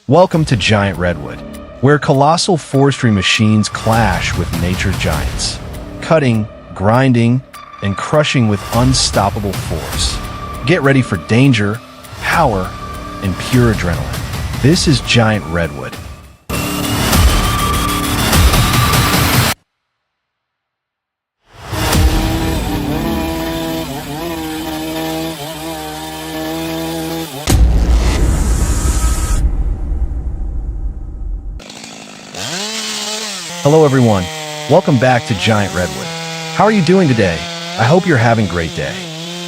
Welcome to Giant Redwood, where colossal forestry machines clash with nature's giants, cutting, grinding, and crushing with unstoppable force. Get ready for danger, power, and pure adrenaline. This is Giant Redwood. Hello everyone, welcome back to Giant Redwood. How are you doing today? I hope you're having a great day.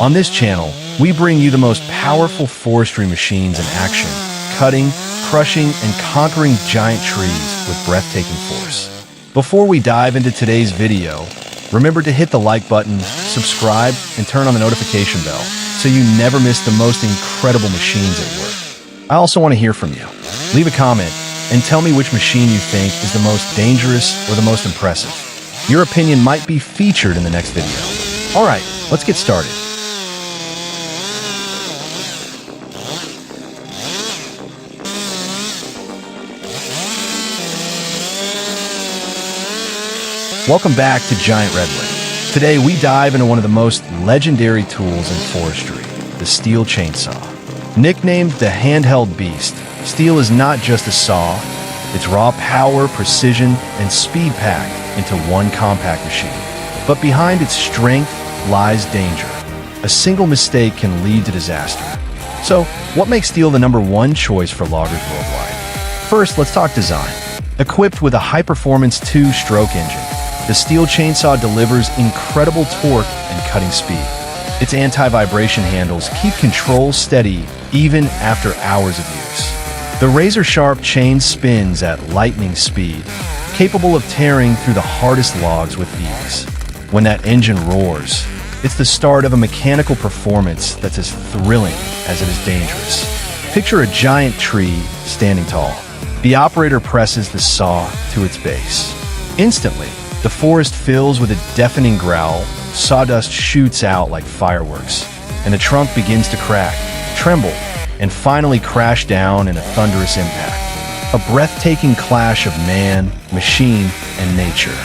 On this channel, we bring you the most powerful forestry machines in action, cutting, crushing, and conquering giant trees with breathtaking force. Before we dive into today's video, remember to hit the like button, subscribe, and turn on the notification bell so you never miss the most incredible machines at work. I also want to hear from you. Leave a comment and tell me which machine you think is the most dangerous or the most impressive. Your opinion might be featured in the next video. Alright, let's get started. Welcome back to Giant Redwood. Today we dive into one of the most legendary tools in forestry, the steel chainsaw. Nicknamed the handheld beast, steel is not just a saw, it's raw power, precision, and speed packed into one compact machine. But behind its strength lies danger. A single mistake can lead to disaster. So, what makes steel the #1 choice for loggers worldwide? First, let's talk design. Equipped with a high-performance 2-stroke engine, the steel chainsaw delivers incredible torque and cutting speed. Its anti-vibration handles keep control steady even after hours of use. The razor-sharp chain spins at lightning speed, capable of tearing through the hardest logs with ease. When that engine roars, it's the start of a mechanical performance that's as thrilling as it is dangerous. Picture a giant tree standing tall. The operator presses the saw to its base. Instantly, the forest fills with a deafening growl, sawdust shoots out like fireworks, and the trunk begins to crack, tremble, and finally crash down in a thunderous impact. A breathtaking clash of man, machine, and nature.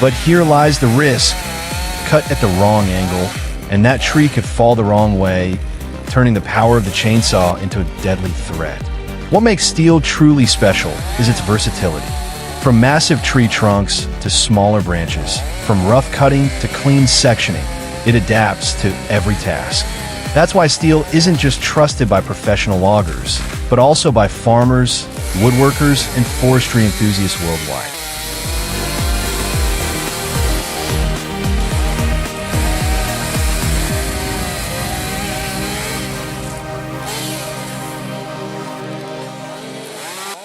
But here lies the risk. Cut at the wrong angle, and that tree could fall the wrong way, turning the power of the chainsaw into a deadly threat. What makes steel truly special is its versatility. From massive tree trunks to smaller branches, from rough cutting to clean sectioning, it adapts to every task. That's why steel isn't just trusted by professional loggers, but also by farmers, woodworkers, and forestry enthusiasts worldwide.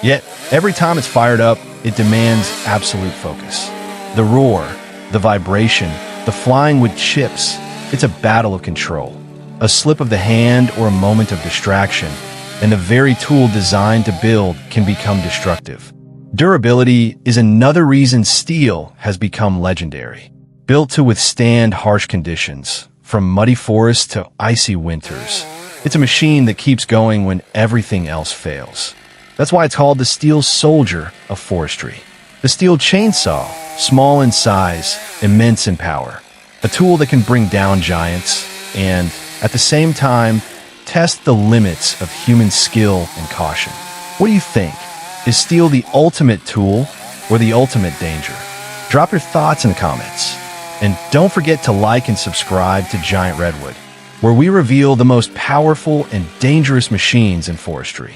Yet, every time it's fired up, it demands absolute focus. The roar, the vibration, the flying with chips, it's a battle of control. A slip of the hand or a moment of distraction, and the very tool designed to build can become destructive. Durability is another reason steel has become legendary. Built to withstand harsh conditions, from muddy forests to icy winters, it's a machine that keeps going when everything else fails. That's why it's called the steel soldier of forestry. The steel chainsaw, small in size, immense in power. A tool that can bring down giants and, at the same time, test the limits of human skill and caution. What do you think? Is steel the ultimate tool or the ultimate danger? Drop your thoughts in the comments. And don't forget to like and subscribe to Giant Redwood, where we reveal the most powerful and dangerous machines in forestry.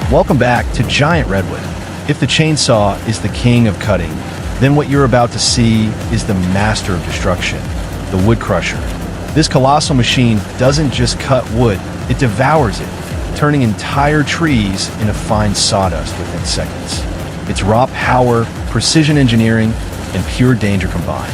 Welcome back to Giant Redwood. If the chainsaw is the king of cutting, then what you're about to see is the master of destruction, the wood crusher. This colossal machine doesn't just cut wood, it devours it, turning entire trees into fine sawdust within seconds. It's raw power, precision engineering, and pure danger combined.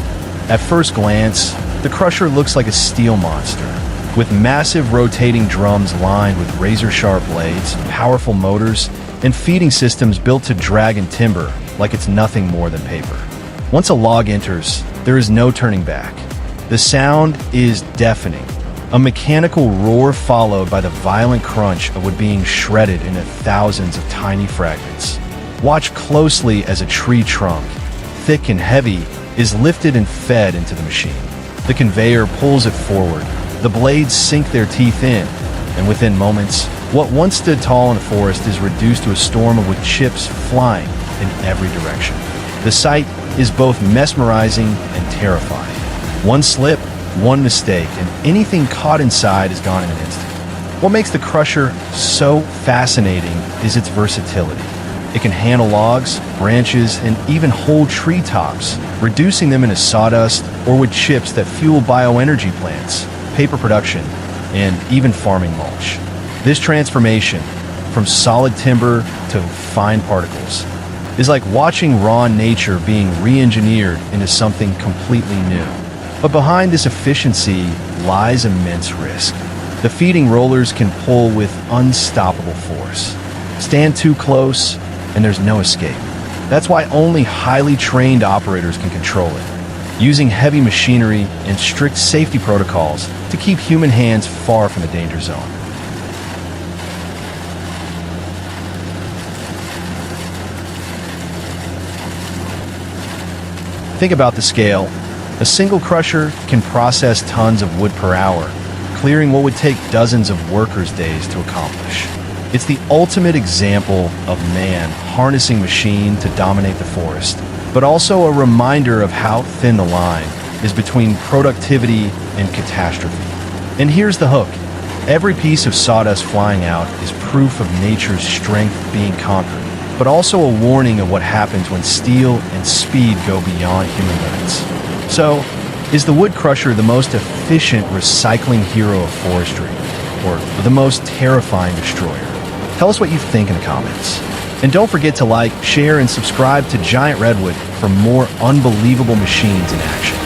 At first glance, the crusher looks like a steel monster, with massive rotating drums lined with razor-sharp blades, powerful motors, and feeding systems built to drag and timber like it's nothing more than paper. Once a log enters, there is no turning back. The sound is deafening, a mechanical roar followed by the violent crunch of wood being shredded into thousands of tiny fragments. Watch closely as a tree trunk, thick and heavy, is lifted and fed into the machine. The conveyor pulls it forward. The blades sink their teeth in, and within moments, what once stood tall in a forest is reduced to a storm of wood chips flying in every direction. The sight is both mesmerizing and terrifying. One slip, one mistake, and anything caught inside is gone in an instant. What makes the crusher so fascinating is its versatility. It can handle logs, branches, and even whole treetops, reducing them into sawdust or wood chips that fuel bioenergy plants, paper production, and even farming mulch. This transformation, from solid timber to fine particles, is like watching raw nature being re-engineered into something completely new. But behind this efficiency lies immense risk. The feeding rollers can pull with unstoppable force. Stand too close, and there's no escape. That's why only highly trained operators can control it, using heavy machinery and strict safety protocols to keep human hands far from the danger zone. Think about the scale. A single crusher can process tons of wood per hour, clearing what would take dozens of workers' days to accomplish. It's the ultimate example of man harnessing machine to dominate the forest, but also a reminder of how thin the line is between productivity and catastrophe. And here's the hook. Every piece of sawdust flying out is proof of nature's strength being conquered, but also a warning of what happens when steel and speed go beyond human limits. So, is the wood crusher the most efficient recycling hero of forestry, or the most terrifying destroyer? Tell us what you think in the comments. And don't forget to like, share, and subscribe to Giant Redwood for more unbelievable machines in action.